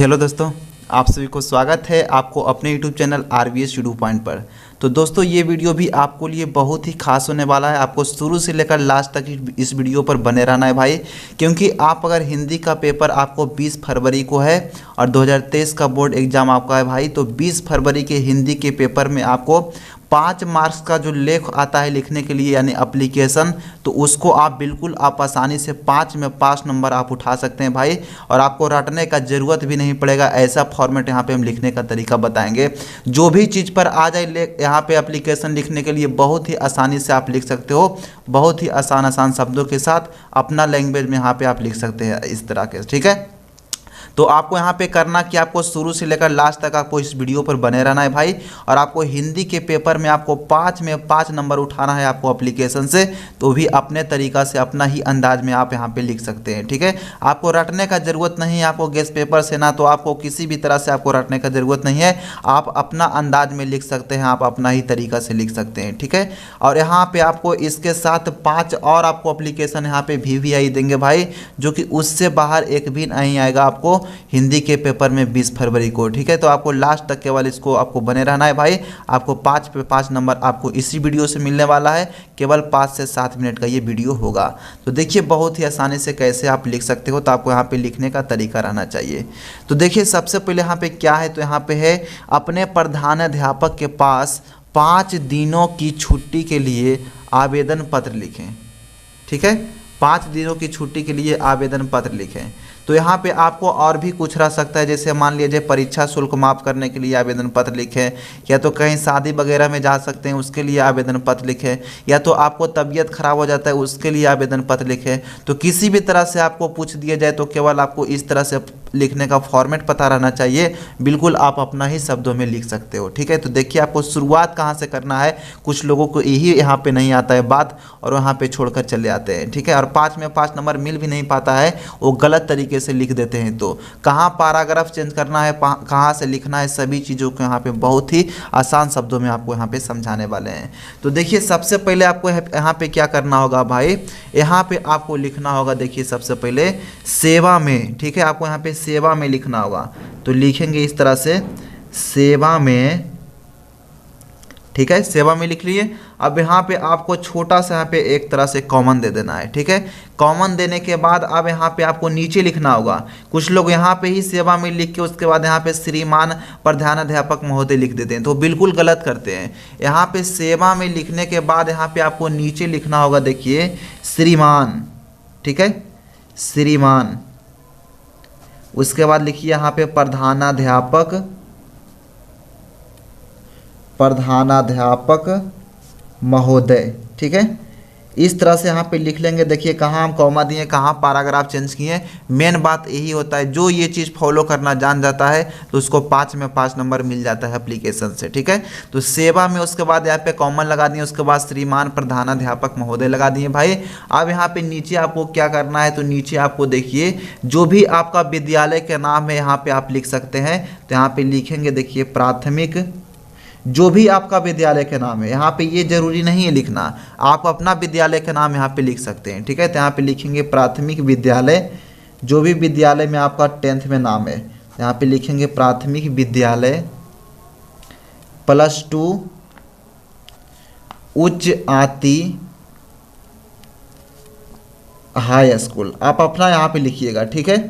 Hello दोस्तों, आप सभी को स्वागत है आपको अपने YouTube channel RVS two point पर। तो दोस्तों ये वीडियो भी आपको लिए बहुत ही खास होने वाला है। आपको शुरू से लेकर लास्ट तक इस वीडियो पर बने रहना है भाई, क्योंकि आप अगर हिंदी का पेपर आपको 20 फरवरी को है और 2023 का बोर्ड एग्ज़ाम आपका है भाई, तो 20 फरवरी के हिंदी के पेपर में आपको 5 मार्क्स का जो लेख आता है लिखने के लिए यानी एप्लीकेशन, तो उसको आप बिल्कुल आप आसानी से 5 में 5 नंबर आप उठा सकते हैं भाई। और आपको रटने का ज़रूरत भी नहीं पड़ेगा, ऐसा फॉर्मेट यहाँ पे हम लिखने का तरीका बताएंगे। जो भी चीज़ पर आ जाए यहाँ पे एप्लीकेशन लिखने के लिए बहुत ही आसानी से आप लिख सकते हो। बहुत ही आसान शब्दों के साथ अपना लैंग्वेज में यहाँ पे आप लिख सकते हैं इस तरह के, ठीक है। तो आपको यहाँ पे करना कि आपको शुरू से लेकर लास्ट तक आपको इस वीडियो पर बने रहना है भाई। और आपको हिंदी के पेपर में आपको 5 में 5 नंबर उठाना है आपको एप्लीकेशन से, तो भी अपने तरीका से अपना ही अंदाज में आप यहाँ पे लिख सकते हैं, ठीक है। आपको रटने का ज़रूरत नहीं है, आपको गेस्ट पेपर से ना तो आपको किसी भी तरह से आपको रटने का ज़रूरत नहीं है। आप अपना अंदाज में लिख सकते हैं, आप अपना ही तरीका से लिख सकते हैं, ठीक है। और यहाँ पर आपको इसके साथ 5 और आपको एप्लीकेशन यहाँ पर VVI देंगे भाई, जो कि उससे बाहर एक भी नहीं आएगा आपको हिंदी के पेपर में 20 फरवरी को, ठीक है। तो आपको लास्ट तक केवल इसको आपको बने रहना है भाई। आपको 5 पे 5 नंबर आपको इसी वीडियो से मिलने वाला है। केवल 5 से 7 मिनट का ये वीडियो होगा। तो देखिए बहुत ही आसानी से कैसे आप लिख सकते हो। तो आपको यहाँ पे लिखने का तरीका रहना चाहिए। तो देखिए सबसे पहले यहाँ पे क्या है, तो यहाँ पे है अपने प्रधानाध्यापक के पास 5 दिनों की छुट्टी के लिए आवेदन पत्र लिखें, ठीक है। 5 दिनों की छुट्टी के लिए आवेदन पत्र लिखें। तो यहाँ पे आपको और भी कुछ रह सकता है, जैसे मान लीजिए परीक्षा शुल्क माफ़ करने के लिए आवेदन पत्र लिखें, या तो कहीं शादी वगैरह में जा सकते हैं उसके लिए आवेदन पत्र लिखें, या तो आपको तबीयत खराब हो जाता है उसके लिए आवेदन पत्र लिखें। तो किसी भी तरह से आपको पूछ दिया जाए तो केवल आपको इस तरह से लिखने का फॉर्मेट पता रहना चाहिए। बिल्कुल आप अपना ही शब्दों में लिख सकते हो, ठीक है। तो देखिए आपको शुरुआत कहाँ से करना है। कुछ लोगों को यही यहाँ पे नहीं आता है बात और वहाँ पे छोड़कर चले आते हैं, ठीक है। और 5 में 5 नंबर मिल भी नहीं पाता है, वो गलत तरीके से लिख देते हैं। तो कहाँ पैराग्राफ चेंज करना है, कहाँ से लिखना है, सभी चीज़ों को यहाँ पे बहुत ही आसान शब्दों में आपको यहाँ पे समझाने वाले हैं। तो देखिए सबसे पहले आपको यहाँ पे क्या करना होगा भाई, यहाँ पे आपको लिखना होगा। देखिए सबसे पहले सेवा में, ठीक है, आपको यहाँ पे सेवा में लिखना होगा। तो लिखेंगे इस तरह से सेवा में, ठीक है, सेवा में लिख लिए। अब यहाँ पे आपको छोटा सा यहाँ पे एक तरह से कॉमन दे देना है, ठीक है। कॉमन देने के बाद अब यहाँ पे आपको नीचे लिखना होगा। कुछ लोग यहाँ पे ही सेवा में लिख के उसके बाद यहाँ पे श्रीमान प्रधानाध्यापक महोदय लिख देते हैं, तो बिल्कुल गलत करते हैं। यहाँ पे सेवा में लिखने के बाद यहाँ पे आपको नीचे लिखना होगा, देखिए श्रीमान, ठीक है, श्रीमान। उसके बाद लिखिए यहाँ पे प्रधानाध्यापक महोदय, ठीक है। इस तरह से यहाँ पे लिख लेंगे। देखिए कहाँ हम कॉमा दिए, कहाँ पैराग्राफ चेंज किए। मेन बात यही होता है, जो ये चीज़ फॉलो करना जान जाता है तो उसको 5 में 5 नंबर मिल जाता है एप्लीकेशन से, ठीक है। तो सेवा में उसके बाद यहाँ पे कॉमन लगा दिए, उसके बाद श्रीमान प्रधानाध्यापक महोदय लगा दिए भाई। अब यहाँ पे नीचे आपको क्या करना है, तो नीचे आपको देखिए जो भी आपका विद्यालय के नाम है यहाँ पे आप लिख सकते हैं। तो यहाँ पे लिखेंगे, देखिए प्राथमिक, जो भी आपका विद्यालय के नाम है, यहाँ पे ये जरूरी नहीं है लिखना, आप अपना विद्यालय का नाम यहाँ पे लिख सकते हैं, ठीक है। तो यहाँ पे लिखेंगे प्राथमिक विद्यालय, जो भी विद्यालय में आपका 10th में नाम है, यहाँ पे लिखेंगे प्राथमिक विद्यालय +2 उच्च आति हाई स्कूल। आप अपना यहाँ पे लिखिएगा, ठीक है।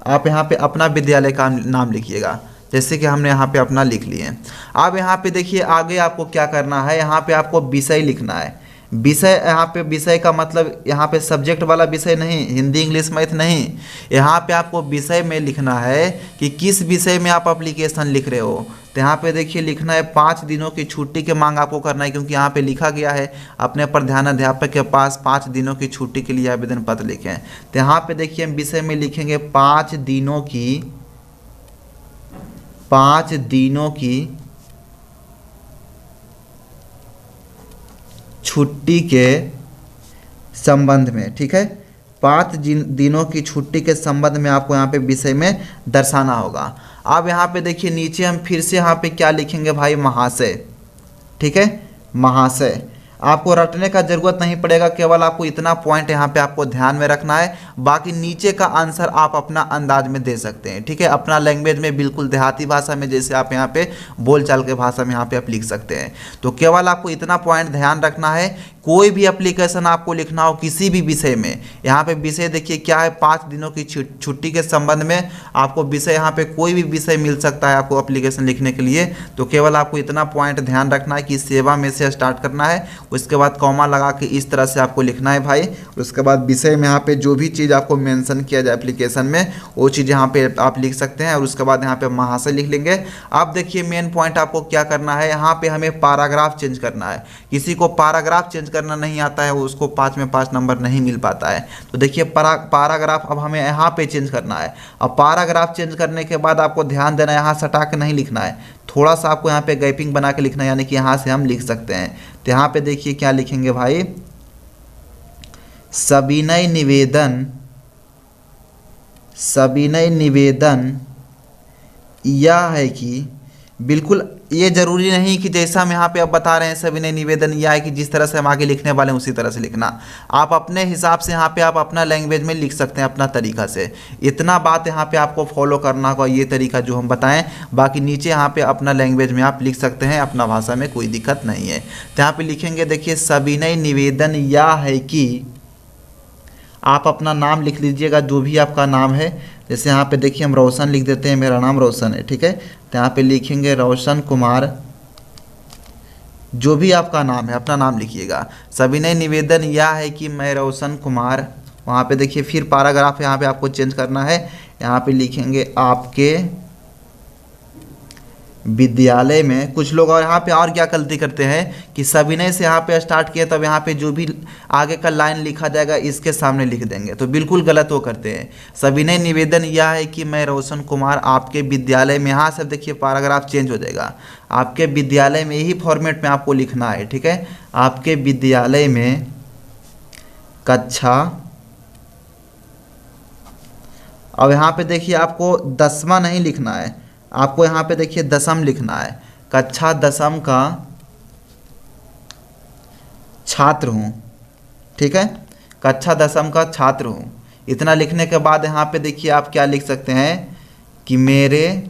आप यहाँ पे अपना विद्यालय का नाम लिखिएगा, जैसे कि हमने यहाँ पे अपना लिख लिए। अब यहाँ पे देखिए आगे आपको क्या करना है, यहाँ पे आपको विषय लिखना है। विषय, यहाँ पे विषय का मतलब यहाँ पे सब्जेक्ट वाला विषय नहीं, हिंदी इंग्लिश मैथ नहीं। यहाँ पे आपको विषय में लिखना है कि किस विषय में आप एप्लीकेशन लिख रहे हो। तो यहाँ पे देखिए लिखना है 5 दिनों की छुट्टी की मांग आपको करना है, क्योंकि यहाँ पे लिखा गया है अपने प्रधानाध्यापक के पास 5 दिनों की छुट्टी के लिए आवेदन पत्र लिखें। तो यहाँ पे देखिए हम विषय में लिखेंगे 5 दिनों की छुट्टी के संबंध में, ठीक है। 5 दिनों की छुट्टी के संबंध में आपको यहाँ पे विषय में दर्शाना होगा। अब यहाँ पे देखिए नीचे हम फिर से यहाँ पे क्या लिखेंगे भाई, महाशय, ठीक है, महाशय। आपको रटने का जरूरत नहीं पड़ेगा, केवल आपको इतना पॉइंट यहाँ पे आपको ध्यान में रखना है। बाकी नीचे का आंसर आप अपना अंदाज में दे सकते हैं, ठीक है, अपना लैंग्वेज में, बिल्कुल देहाती भाषा में, जैसे आप यहाँ पे बोलचाल के भाषा में यहाँ पे आप लिख सकते हैं। तो केवल आपको इतना पॉइंट ध्यान रखना है। कोई भी एप्लीकेशन आपको लिखना हो किसी भी विषय में, यहाँ पे विषय देखिए क्या है, 5 दिनों की छुट्टी के संबंध में आपको विषय, यहाँ पे कोई भी विषय मिल सकता है आपको एप्लीकेशन लिखने के लिए। तो केवल आपको इतना पॉइंट ध्यान रखना है कि सेवा में से स्टार्ट करना है, उसके बाद कॉमा लगा के इस तरह से आपको लिखना है भाई। उसके बाद विषय में यहाँ पे जो भी चीज़ आपको मेंशन किया जाए एप्लीकेशन में, वो चीज़ यहाँ पे आप लिख सकते हैं। और उसके बाद यहाँ पे महाशय लिख लेंगे। अब देखिए मेन पॉइंट आपको क्या करना है, यहाँ पे हमें पैराग्राफ चेंज करना है। किसी को पैराग्राफ चेंज करना नहीं आता है, उसको 5 में 5 नंबर नहीं मिल पाता है। तो देखिए पैराग्राफ अब हमें यहाँ पे चेंज करना है। अब पैराग्राफ चेंज करने के बाद आपको ध्यान देना है, यहाँ सटा के नहीं लिखना है, थोड़ा सा आपको यहाँ पे गैपिंग बना के लिखना है, यानी कि यहाँ से हम लिख सकते हैं। तो यहाँ पे देखिए क्या लिखेंगे भाई, सविनय निवेदन यह है कि, बिल्कुल ये जरूरी नहीं कि जैसा हम यहाँ पे अब बता रहे हैं सविनय निवेदन यह है कि जिस तरह से हम आगे लिखने वाले हैं उसी तरह से लिखना। आप अपने हिसाब से यहाँ पे आप अपना लैंग्वेज में लिख सकते हैं अपना तरीका से। इतना बात यहाँ पे आपको फॉलो करना होगा, ये तरीका जो हम बताएं। बाकी नीचे यहाँ पे अपना लैंग्वेज में आप लिख सकते हैं, अपना भाषा में कोई दिक्कत नहीं है। तो यहाँ पे लिखेंगे देखिए सविनय निवेदन यह है कि, आप अपना नाम लिख लीजिएगा जो भी आपका नाम है। जैसे यहाँ पे देखिए हम रोशन लिख देते हैं, मेरा नाम रोशन है, ठीक है। तो यहाँ पे लिखेंगे रोशन कुमार, जो भी आपका नाम है अपना नाम लिखिएगा। सविनय निवेदन यह है कि मैं रोशन कुमार, वहाँ पे देखिए फिर पैराग्राफ यहाँ पे आपको चेंज करना है। यहाँ पे लिखेंगे आपके विद्यालय में। कुछ लोग और यहाँ पे और क्या गलती करते हैं कि सविनय से यहाँ पे स्टार्ट किया, तब यहाँ पे जो भी आगे का लाइन लिखा जाएगा इसके सामने लिख देंगे, तो बिल्कुल गलत वो करते हैं। सविनय निवेदन यह है कि मैं रोशन कुमार आपके विद्यालय में, यहाँ से देखिए पैराग्राफ चेंज हो जाएगा, आपके विद्यालय में, यही फॉर्मेट में आपको लिखना है, ठीक है। आपके विद्यालय में कक्षा, अब यहाँ पे देखिए आपको 10वां नहीं लिखना है, आपको यहाँ पे देखिए 10वीं लिखना है। कक्षा 10वीं का छात्र हूँ, ठीक है, कक्षा 10वीं का छात्र हूँ। इतना लिखने के बाद यहाँ पे देखिए आप क्या लिख सकते हैं कि मेरे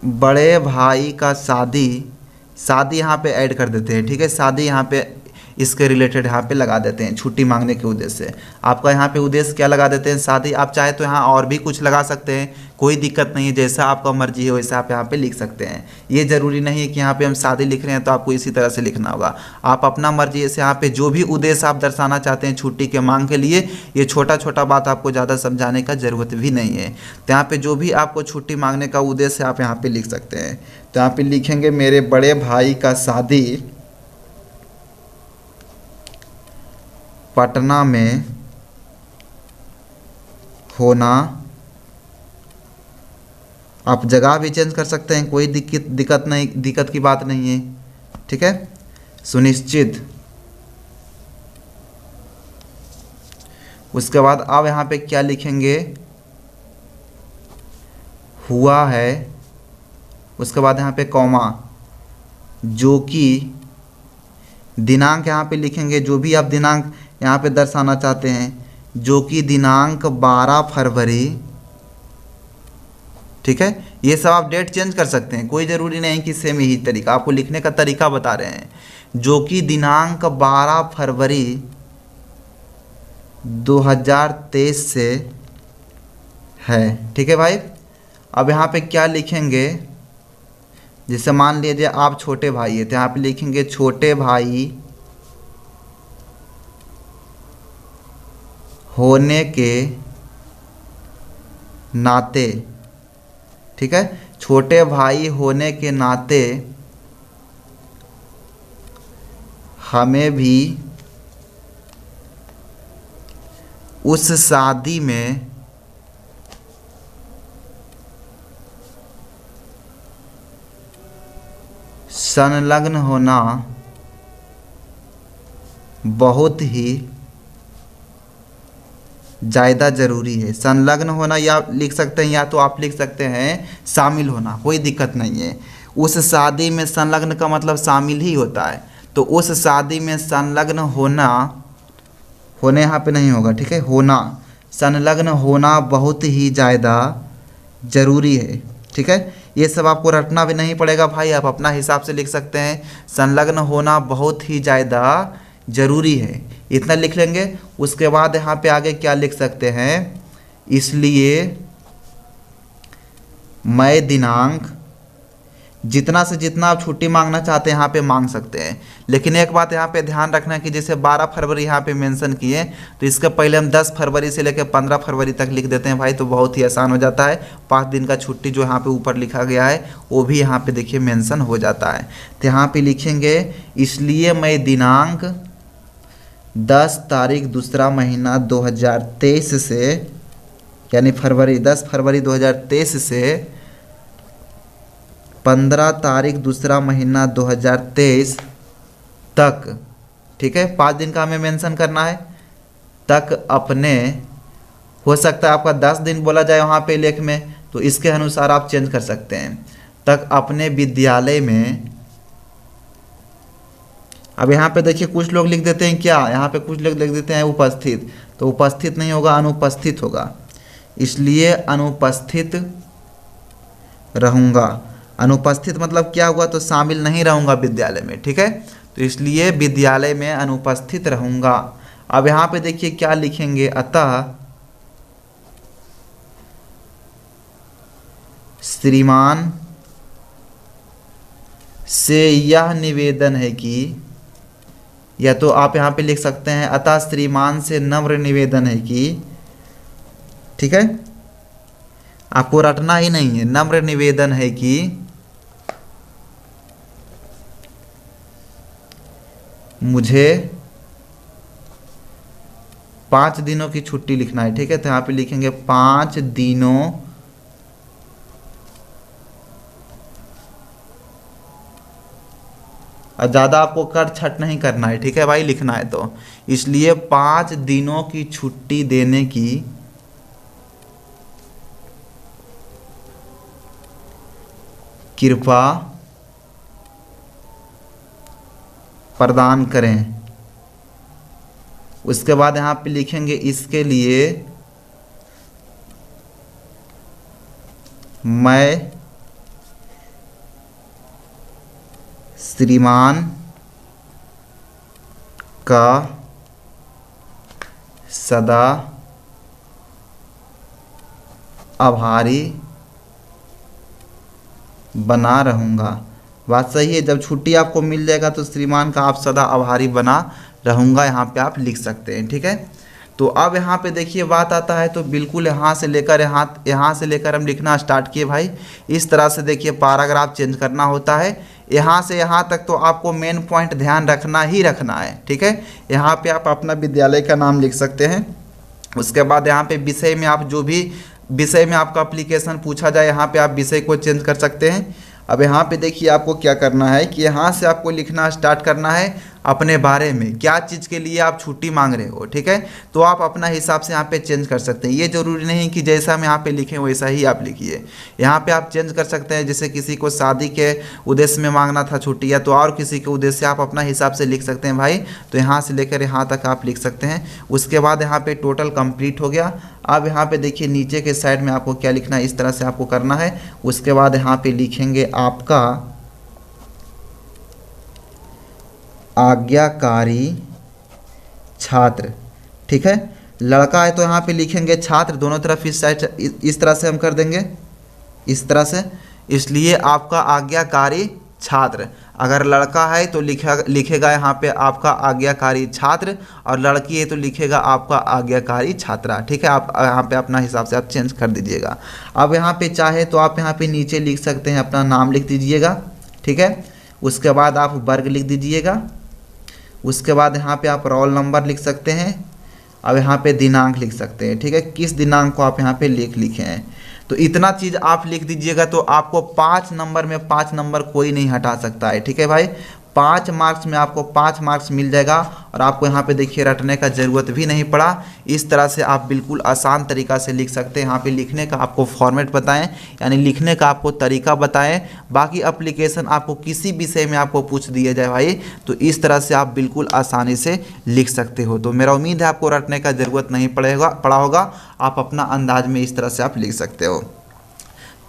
बड़े भाई का शादी यहाँ पे ऐड कर देते हैं, ठीक है। शादी यहाँ पे इसके रिलेटेड यहाँ पे लगा देते हैं, छुट्टी मांगने के उद्देश्य से। आपका यहाँ पे उद्देश्य क्या लगा देते हैं, शादी। आप चाहे तो यहाँ और भी कुछ लगा सकते हैं, कोई दिक्कत नहीं है, जैसा आपका मर्जी है वैसा आप यहाँ पे लिख सकते हैं। ये ज़रूरी नहीं है कि यहाँ पे हम शादी लिख रहे हैं तो आपको इसी तरह से लिखना होगा। आप अपना मर्जी से यहाँ पे जो भी उद्देश्य आप दर्शाना चाहते हैं छुट्टी के मांग के लिए, ये छोटा छोटा बात आपको ज़्यादा समझाने का ज़रूरत भी नहीं है। तो यहाँ पर जो भी आपको छुट्टी मांगने का उद्देश्य आप यहाँ पर लिख सकते हैं। तो यहाँ पर लिखेंगे मेरे बड़े भाई का शादी पटना में होना। आप जगह भी चेंज कर सकते हैं, कोई दिक्कत की बात नहीं है, ठीक है, सुनिश्चित। उसके बाद अब यहाँ पे क्या लिखेंगे, हुआ है। उसके बाद यहाँ पे कॉमा, जो कि दिनांक यहाँ पे लिखेंगे, जो भी आप दिनांक यहाँ पे दर्शाना चाहते हैं, जो कि दिनांक 12 फरवरी, ठीक है। ये सब आप डेट चेंज कर सकते हैं, कोई ज़रूरी नहीं कि सेम यही तरीका, आपको लिखने का तरीका बता रहे हैं। जो कि दिनांक 12 फरवरी 2023 से है, ठीक है भाई। अब यहाँ पे क्या लिखेंगे, जैसे मान लीजिए आप छोटे भाई है, तो यहाँ पे लिखेंगे छोटे भाई होने के नाते, ठीक है, छोटे भाई होने के नाते हमें भी उस शादी में संलग्न होना बहुत ही ज़्यादा ज़रूरी है। संलग्न होना या लिख सकते हैं, या तो आप लिख सकते हैं शामिल होना, कोई दिक्कत नहीं है। उस शादी में संलग्न का मतलब शामिल ही होता है, तो उस शादी में संलग्न होना, होने यहाँ पे नहीं होगा, ठीक है, होना, संलग्न होना बहुत ही ज़्यादा ज़रूरी है, ठीक है। ये सब आपको रटना भी नहीं पड़ेगा भाई, आप अपना हिसाब से लिख सकते हैं, संलग्न होना बहुत ही ज़्यादा ज़रूरी है, इतना लिख लेंगे। उसके बाद यहाँ पे आगे क्या लिख सकते हैं, इसलिए मैं दिनांक, जितना से जितना आप छुट्टी मांगना चाहते हैं यहाँ पे मांग सकते हैं। लेकिन एक बात यहाँ पे ध्यान रखना है कि जैसे 12 फरवरी यहाँ पे मेंशन किए, तो इसके पहले हम 10 फरवरी से लेकर 15 फरवरी तक लिख देते हैं भाई, तो बहुत ही आसान हो जाता है। 5 दिन का छुट्टी जो यहाँ पे ऊपर लिखा गया है वो भी यहाँ पे देखिए मेंशन हो जाता है। तो यहाँ पे लिखेंगे इसलिए मैं दिनांक 10 तारीख दूसरा महीना 2023 से, यानी फरवरी 10 फरवरी 2023 से 15 तारीख दूसरा महीना 2023 तक, ठीक है, 5 दिन का हमें मेंशन करना है, तक अपने, हो सकता है आपका 10 दिन बोला जाए वहाँ पे लेख में, तो इसके अनुसार आप चेंज कर सकते हैं, तक अपने विद्यालय में। अब यहाँ पे देखिए कुछ लोग लिख देते हैं क्या, यहाँ पे कुछ लोग लिख देते हैं उपस्थित, तो उपस्थित नहीं होगा, अनुपस्थित होगा। इसलिए अनुपस्थित रहूँगा, अनुपस्थित मतलब क्या हुआ, तो शामिल नहीं रहूँगा विद्यालय में, ठीक है, तो इसलिए विद्यालय में अनुपस्थित रहूँगा। अब यहाँ पे देखिए क्या लिखेंगे, अतः श्रीमान से यह निवेदन है कि, या तो आप यहाँ पे लिख सकते हैं अतः श्रीमान से नम्र निवेदन है कि, ठीक है, आपको रटना ही नहीं है, नम्र निवेदन है कि मुझे 5 दिनों की छुट्टी लिखना है, ठीक है, तो यहाँ पे लिखेंगे 5 दिनों और ज़्यादा आपको कट छट नहीं करना है, ठीक है भाई, लिखना है तो, इसलिए 5 दिनों की छुट्टी देने की कृपा प्रदान करें। उसके बाद यहाँ पे लिखेंगे इसके लिए मैं श्रीमान का सदा आभारी बना रहूँगा। बात सही है, जब छुट्टी आपको मिल जाएगा तो श्रीमान का आप सदा आभारी बना रहूँगा, यहाँ पे आप लिख सकते हैं, ठीक है। तो अब यहाँ पे देखिए बात आता है, तो बिल्कुल यहाँ से लेकर हम लिखना स्टार्ट किए भाई। इस तरह से देखिए पैराग्राफ चेंज करना होता है, यहाँ से यहाँ तक तो आपको मेन पॉइंट ध्यान रखना ही रखना है, ठीक है। यहाँ पे आप अपना विद्यालय का नाम लिख सकते हैं। उसके बाद यहाँ पे विषय में आप जो भी विषय में आपका एप्लीकेशन पूछा जाए, यहाँ पे आप विषय को चेंज कर सकते हैं। अब यहाँ पे देखिए आपको क्या करना है कि यहाँ से आपको लिखना स्टार्ट करना है अपने बारे में, क्या चीज़ के लिए आप छुट्टी मांग रहे हो, ठीक है। तो आप अपना हिसाब से यहाँ पे चेंज कर सकते हैं, ये ज़रूरी नहीं कि जैसा हम यहाँ पे लिखें वैसा ही आप लिखिए। यहाँ पे आप चेंज कर सकते हैं, जैसे किसी को शादी के उद्देश्य में मांगना था छुट्टी, या तो और किसी के उद्देश्य से आप अपना हिसाब से लिख सकते हैं भाई। तो यहाँ से लेकर यहाँ तक आप लिख सकते हैं। उसके बाद यहाँ पे टोटल कंप्लीट हो गया। अब यहाँ पे देखिए नीचे के साइड में आपको क्या लिखना है, इस तरह से आपको करना है। उसके बाद यहाँ पे लिखेंगे आपका आज्ञाकारी छात्र, ठीक है। लड़का है तो यहाँ पे लिखेंगे छात्र, दोनों तरफ इस साइड इस तरह से हम कर देंगे, इस तरह से। इसलिए आपका आज्ञाकारी छात्र, अगर लड़का है तो लिखेगा यहाँ पे आपका आज्ञाकारी छात्र, और लड़की है तो लिखेगा आपका आज्ञाकारी छात्रा, ठीक है। आप यहाँ पे अपना हिसाब से आप चेंज कर दीजिएगा। अब यहाँ पे चाहे तो आप यहाँ पे नीचे लिख सकते हैं, अपना नाम लिख दीजिएगा, ठीक है। उसके बाद आप वर्ग लिख दीजिएगा। उसके बाद यहाँ पे आप रोल नंबर लिख सकते हैं। अब यहाँ पे दिनांक लिख सकते हैं, ठीक है, किस दिनांक को आप यहाँ पे लिखे हैं। तो इतना चीज़ आप लिख दीजिएगा, तो आपको 5 नंबर में 5 नंबर कोई नहीं हटा सकता है, ठीक है भाई। 5 मार्क्स में आपको 5 मार्क्स मिल जाएगा और आपको यहाँ पे देखिए रटने का ज़रूरत भी नहीं पड़ा। इस तरह से आप बिल्कुल आसान तरीका से लिख सकते हैं। यहाँ पे लिखने का आपको फॉर्मेट बताएं, यानी लिखने का आपको तरीका बताएं। बाकी एप्लीकेशन आपको किसी विषय में आपको पूछ दिया जाए भाई, तो इस तरह से आप बिल्कुल आसानी से लिख सकते हो। तो मेरा उम्मीद है आपको रटने का ज़रूरत नहीं पड़ा होगा, आप अपना अंदाज में इस तरह से आप लिख सकते हो।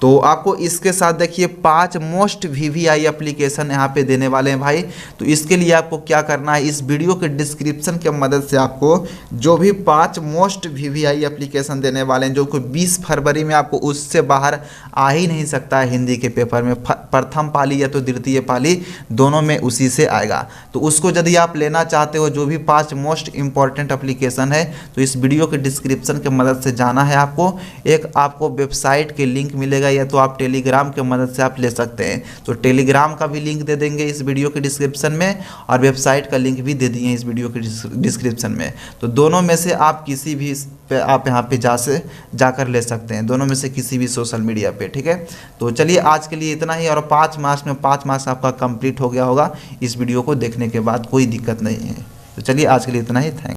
तो आपको इसके साथ देखिए 5 मोस्ट वीवीआई एप्लीकेशन यहाँ पे देने वाले हैं भाई। तो इसके लिए आपको क्या करना है, इस वीडियो के डिस्क्रिप्शन के मदद से आपको जो भी 5 मोस्ट वीवीआई एप्लीकेशन देने वाले हैं, जो कि 20 फरवरी में आपको उससे बाहर आ ही नहीं सकता है हिंदी के पेपर में, प्रथम पाली या तो द्वितीय पाली दोनों में उसी से आएगा। तो उसको यदि आप लेना चाहते हो, जो भी 5 मोस्ट इंपॉर्टेंट एप्लीकेशन है, तो इस वीडियो के डिस्क्रिप्शन के मदद से जाना है आपको। एक आपको वेबसाइट के लिंक मिलेगा, या तो आप टेलीग्राम के मदद से आप ले सकते हैं। तो टेलीग्राम का भी लिंक दे देंगे इस वीडियो के डिस्क्रिप्शन में, और वेबसाइट का लिंक भी दे दिए इस वीडियो के डिस्क्रिप्शन में। तो दोनों में से आप किसी भी पे आप यहाँ पे जाकर ले सकते हैं, दोनों में से किसी भी सोशल मीडिया पे, ठीक है। तो चलिए आज के लिए इतना ही, और 5 मार्क्स में 5 मार्क्स आपका कंप्लीट हो गया होगा इस वीडियो को देखने के बाद, कोई दिक्कत नहीं है। तो चलिए आज के लिए इतना ही, थैंक